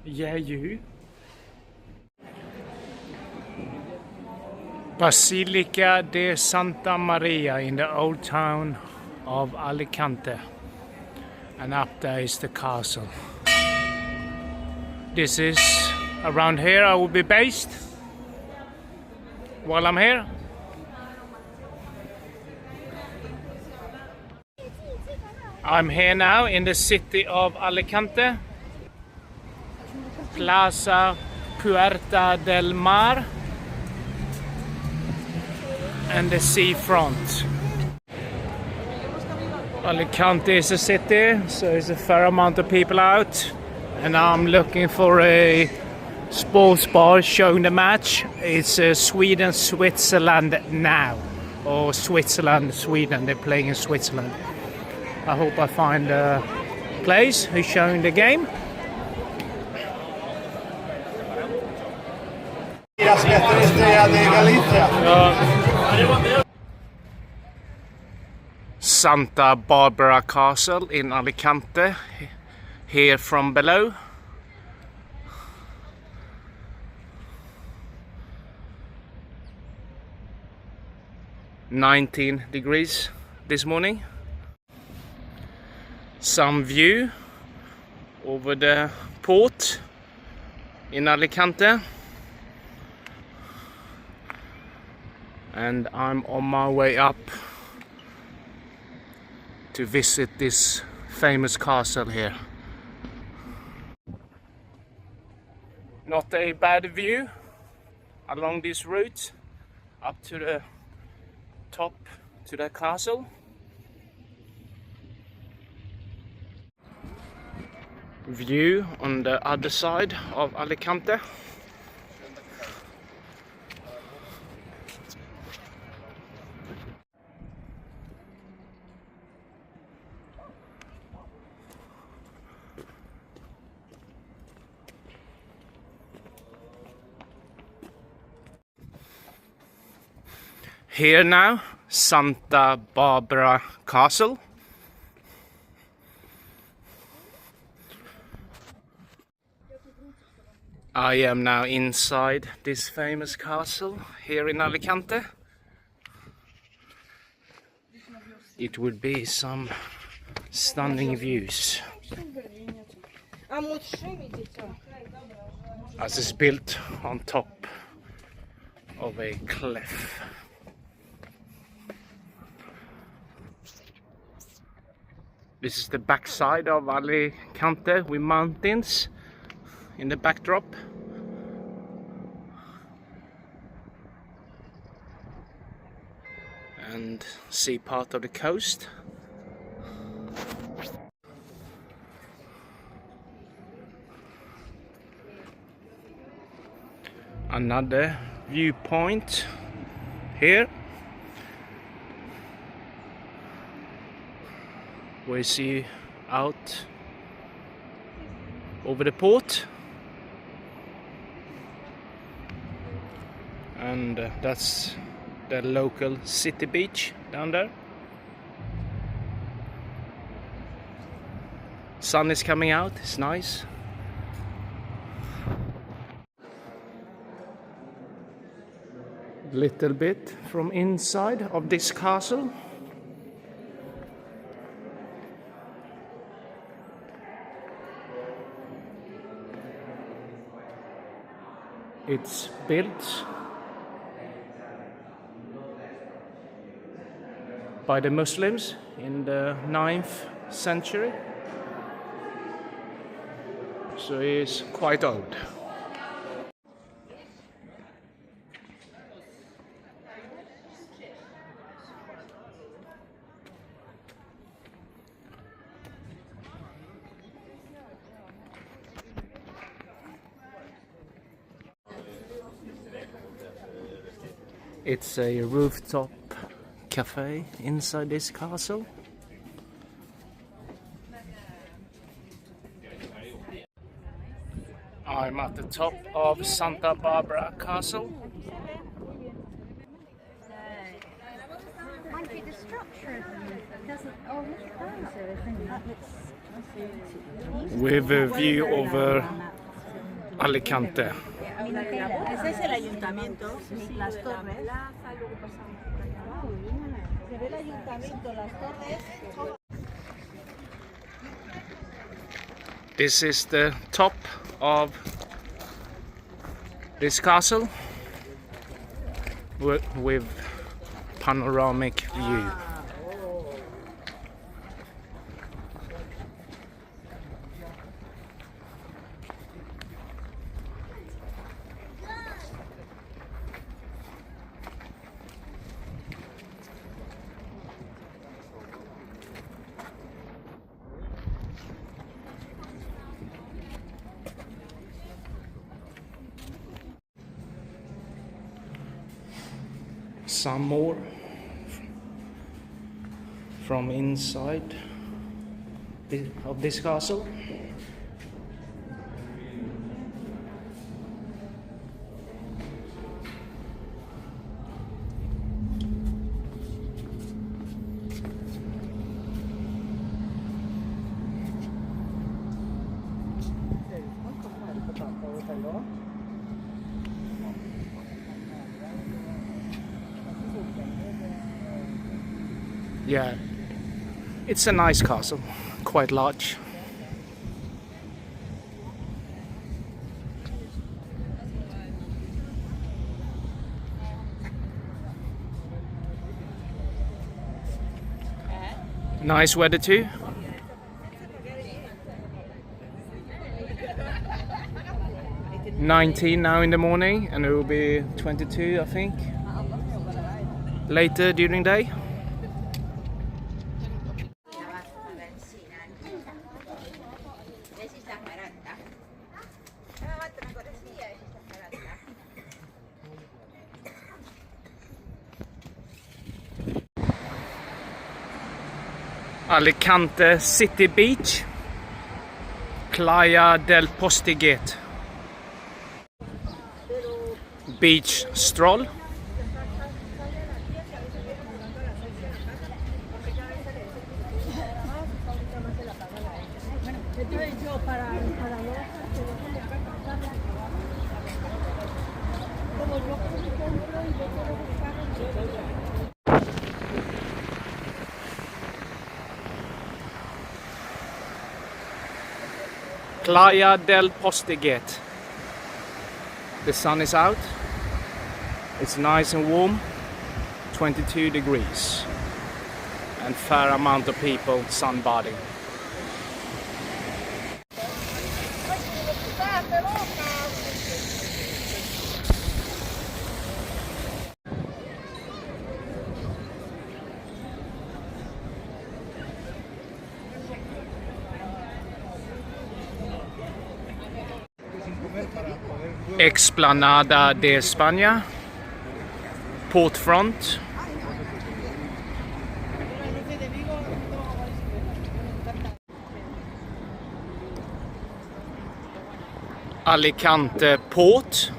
Yeah, you. Basilica de Santa Maria in the old town of Alicante. And up there is the castle. This is around here I will be based while I'm here. I'm here now in the city of Alicante. Plaza Puerta del Mar. And the seafront. Alicante is a city, so there's a fair amount of people out. And I'm looking for a sports bar showing the match. It's Sweden-Switzerland now. Or Switzerland-Sweden, they're playing in Switzerland. I hope I find a place who's showing the game. Santa Barbara Castle in Alicante, here from below. -19 degrees this morning. Some view over the port in Alicante. And I'm on my way up to visit this famous castle here. Not a bad view along this route up to the top to the castle. View on the other side of Alicante. Here now, Santa Barbara Castle. I am now inside this famous castle here in Alicante. It would be some stunning views. As it's built on top of a cliff. This is the backside of Alicante with mountains in the backdrop. And see part of the coast. Another viewpoint here. We see out over the port, and that's the local city beach down there. Sun is coming out, it's nice. Little bit from inside of this castle. It's built by the Muslims in the 9th century, so it's quite old. It's a rooftop cafe inside this castle. I'm at the top of Santa Barbara Castle. With a view over Alicante. Ese es el ayuntamiento, las torres. Se ve el ayuntamiento, las torres. This is the top of this castle with panoramic view. Some more from inside of this castle. Yeah, it's a nice castle, quite large. Nice weather too. "19 now in the morning, and it will be 22, I think, later during the day. Alicante City Beach, Playa del Postiguet. Beach stroll. Playa del Postiguet. The sun is out. It's nice and warm, 22 degrees, and fair amount of people sunbathing. Esplanada de España, port front. Alicante port.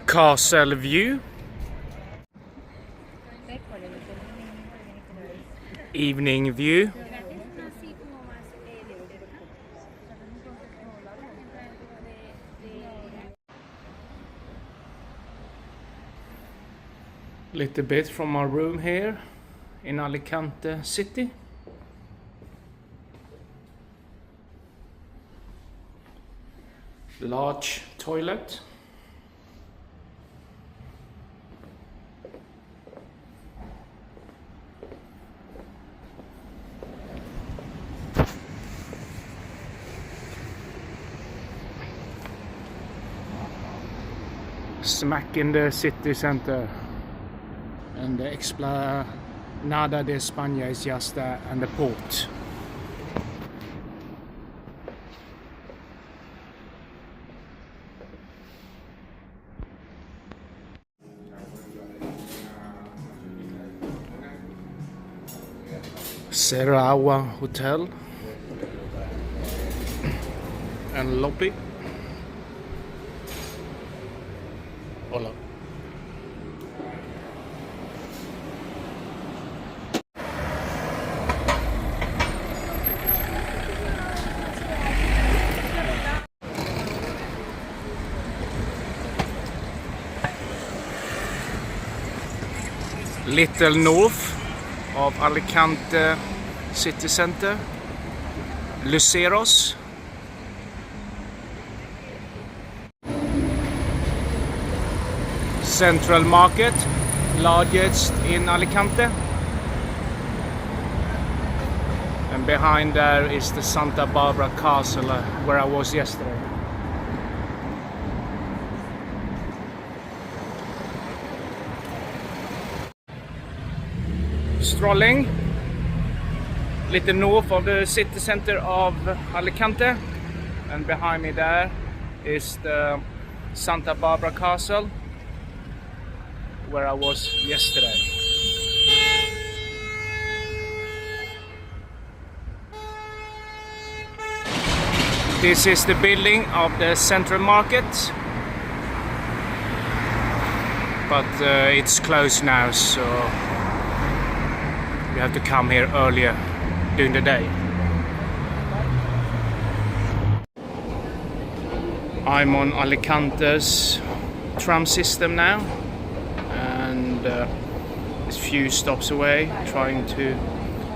Castle view. Evening view. Little bit from our room here in Alicante City. Large toilet. Smack in the city center, and the Esplanada de España is just and the port. Serrawa Hotel. and lobby. Hola. Little north of Alicante city center, Luceros. Central market, largest in Alicante. And behind there is the Santa Barbara Castle where I was yesterday. Strolling little north of the city center of Alicante, and behind me there is the Santa Barbara Castle where I was yesterday. This is the building of the central market, but it's closed now, so you have to come here earlier during the day. I'm on Alicante's tram system now, and it's a few stops away, trying to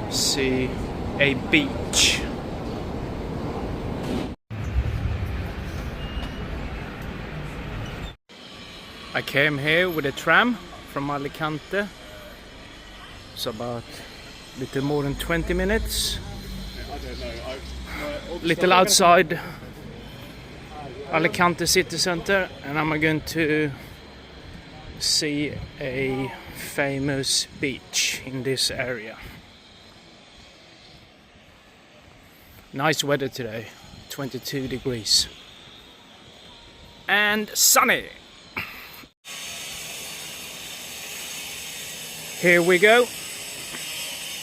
see a beach. I came here with a tram from Alicante. It's about a little more than 20 minutes. Little outside Alicante city center, and I'm going to see a famous beach in this area. Nice weather today, 22 degrees and sunny. Here we go,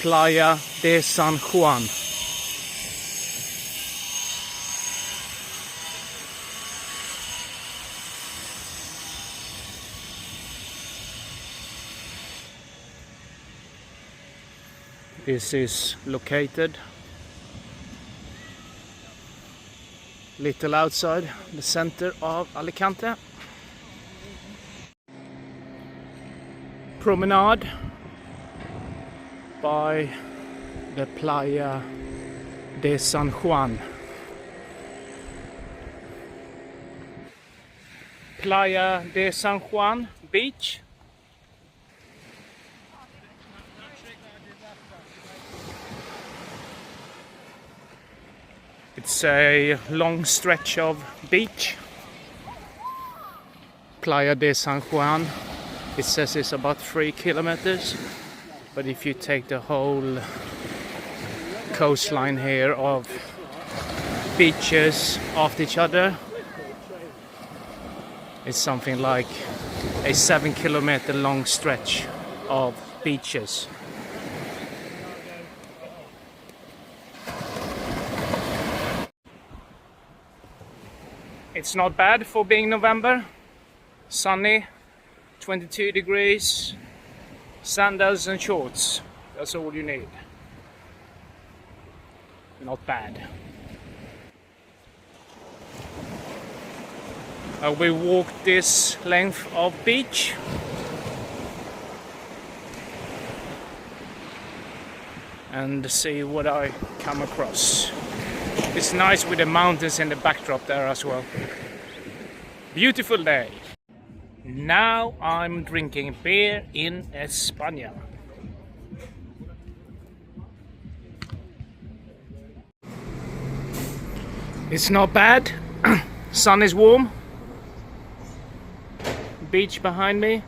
Playa de San Juan. This is located little outside the center of Alicante. Promenade by the Playa de San Juan. Playa de San Juan beach. It's a long stretch of beach. Playa de San Juan. It says it's about 3 kilometers, but if you take the whole coastline here of beaches after each other, it's something like a 7-kilometer long stretch of beaches. It's not bad for being November. Sunny, 22 degrees, sandals and shorts. That's all you need. Not bad. We walked this length of beach. And see what I come across. It's nice with the mountains in the backdrop there as well. Beautiful day. Now I'm drinking beer in Espana. It's not bad. Sun is warm. Beach behind me.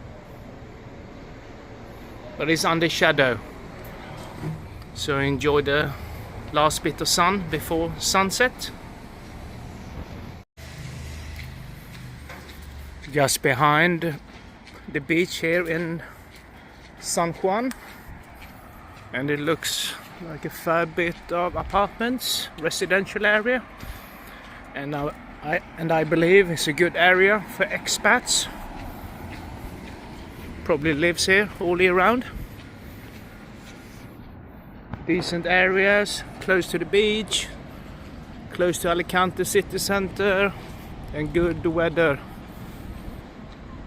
But it's under shadow. So enjoy the last bit of sun before sunset. Just behind the beach here in San Juan, and it looks like a fair bit of apartments, residential area. and I believe it's a good area for expats. Probably lives here all year round. Decent areas, close to the beach, close to Alicante city centre, and good weather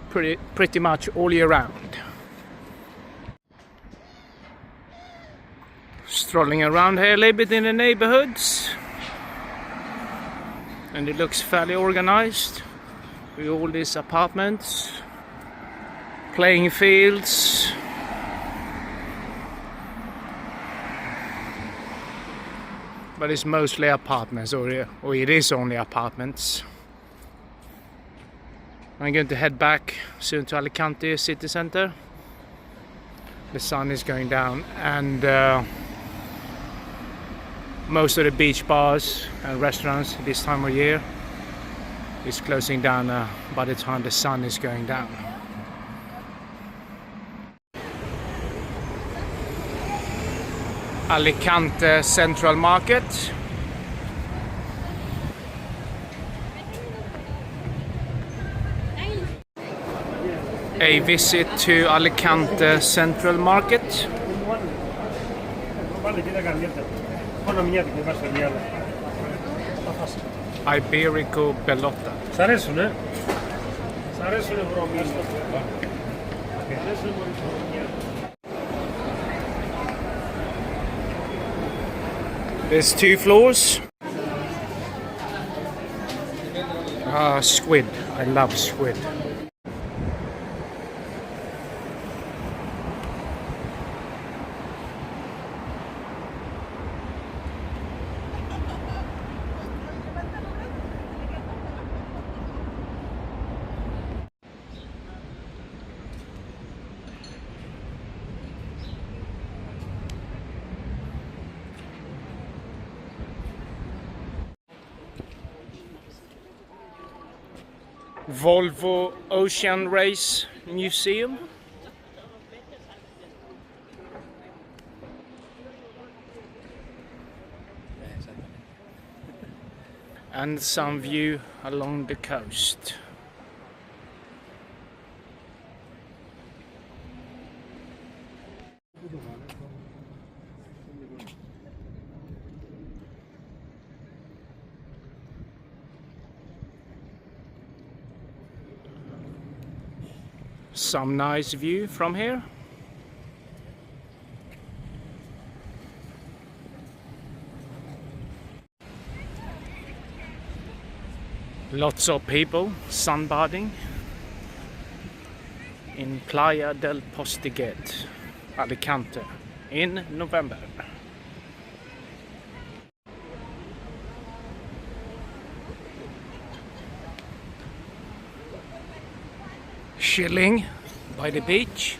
pretty much all year round. Strolling around here a little bit in the neighborhoods, and it looks fairly organized with all these apartments, playing fields, but it's mostly apartments, or it is only apartments. I'm going to head back soon to Alicante city centre. The sun is going down, and most of the beach bars and restaurants this time of year is closing down by the time the sun is going down. Alicante Central Market. A visit to Alicante Central Market. Iberico Bellotta. There's 2 floors. Squid. I love squid. Volvo Ocean Race Museum. And some view along the coast. Some nice view from here. Lots of people sunbathing in Playa del Postiguet, Alicante, in November. Chilling by the beach.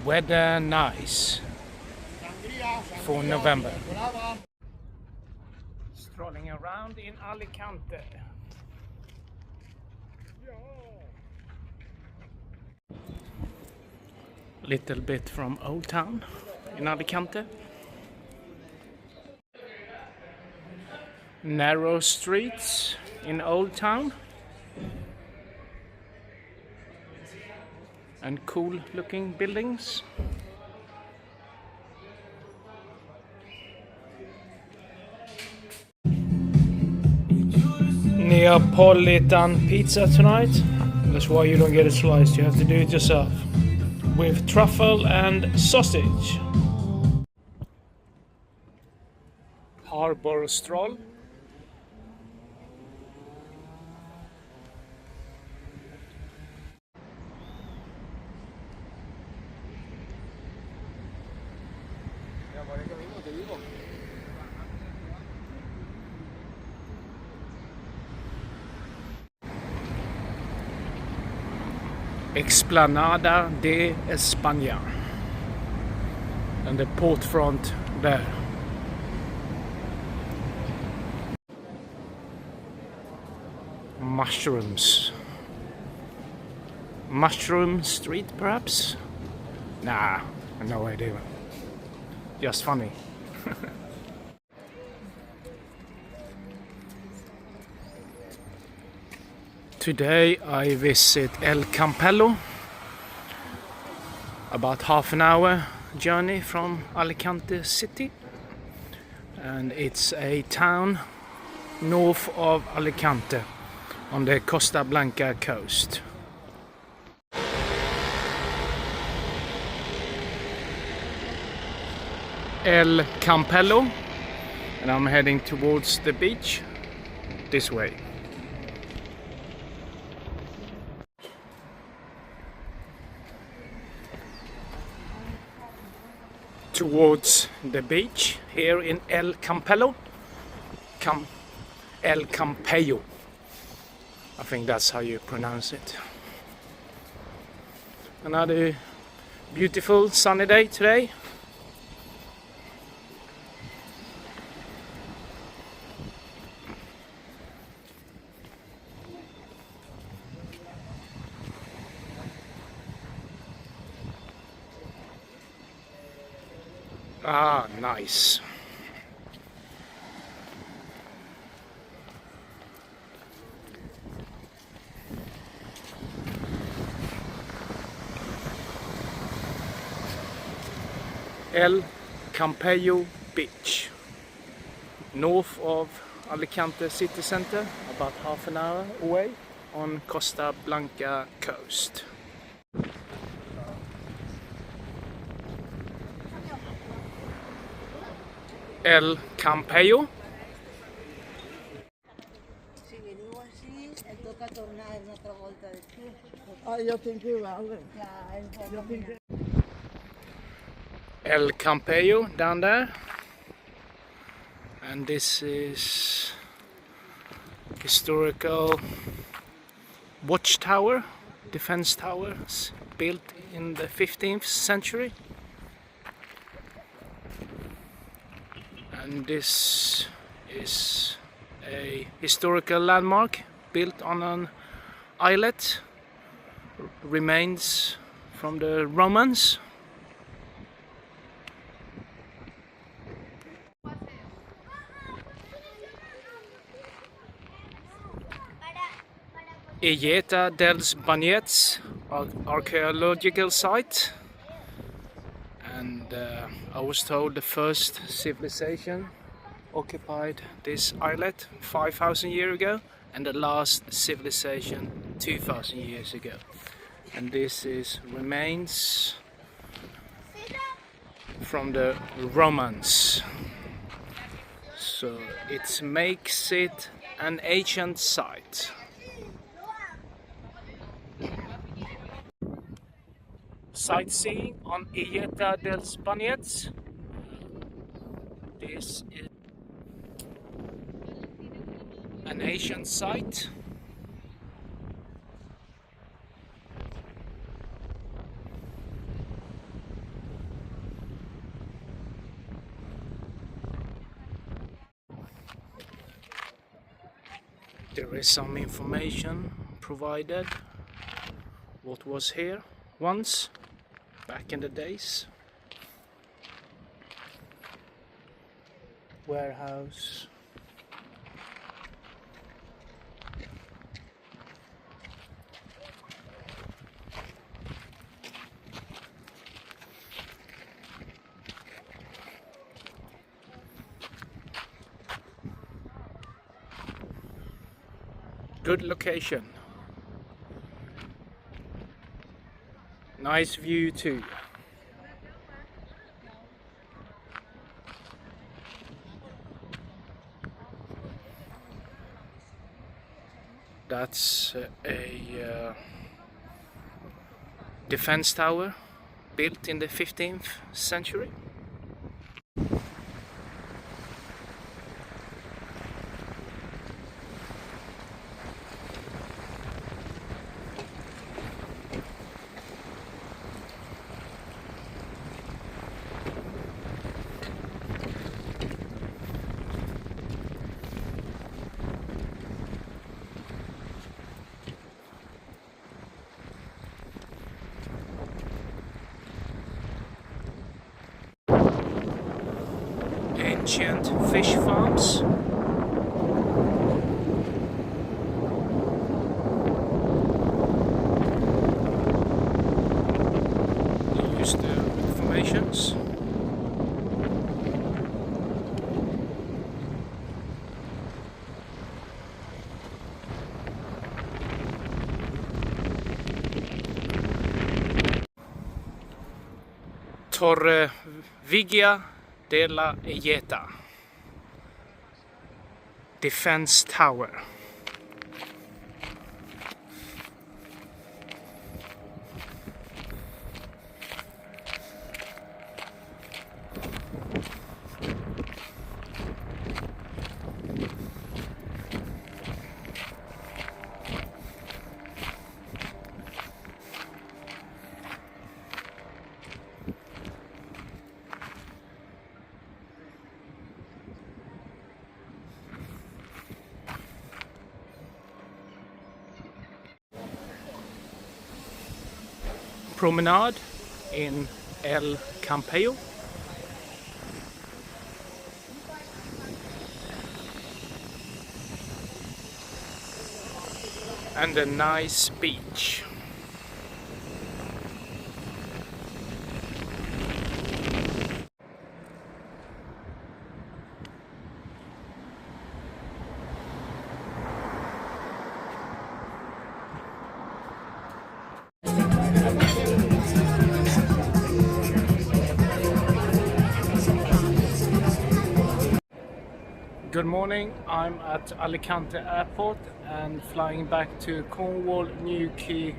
Weather nice for November. Strolling around in Alicante. Little bit from Old Town in Alicante. Narrow streets in Old Town. And cool looking buildings. Neapolitan pizza tonight. That's why you don't get it sliced, you have to do it yourself. With truffle and sausage. Harbor stroll. Esplanada de Espana, and the port front there. Mushrooms. Mushroom Street, perhaps? Nah, no idea. Just funny. Today I visit El Campello, about half an hour journey from Alicante City, and it's a town north of Alicante on the Costa Blanca coast. El Campello, and I'm heading towards the beach this way. Towards the beach here in El Campello, El Campello, I think that's how you pronounce it. Another beautiful sunny day today. Ah, nice. El Campello Beach, north of Alicante city centre, about half an hour away on Costa Blanca coast. El Campello. Si veniu així, et toca tornar una altra volta de pie. Jo tinc igual. Ja, és bo. El Campello down there, and this is historical watchtower, defense towers built in the 15th century. And this is a historical landmark built on an islet, remains from the Romans. Illeta dels Bagnets archaeological site, and I was told the first civilization occupied this islet 5,000 years ago, and the last civilization 2,000 years ago. And this is remains from the Romans, so it makes it an ancient site. Sightseeing on Illeta dels Bagnets. This is an ancient site. There is some information provided what was here once back in the days. Warehouse. Good location. Nice view too. That's a defense tower built in the 15th century. Ancient fish farms. decorations. Torre Vigia della Ieta. Defense Tower. Promenade in El Campello. And a nice beach. Good morning, I'm at Alicante Airport and flying back to Cornwall Newquay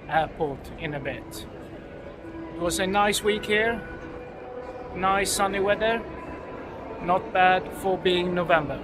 Airport in a bit. It was a nice week here, nice sunny weather, not bad for being November.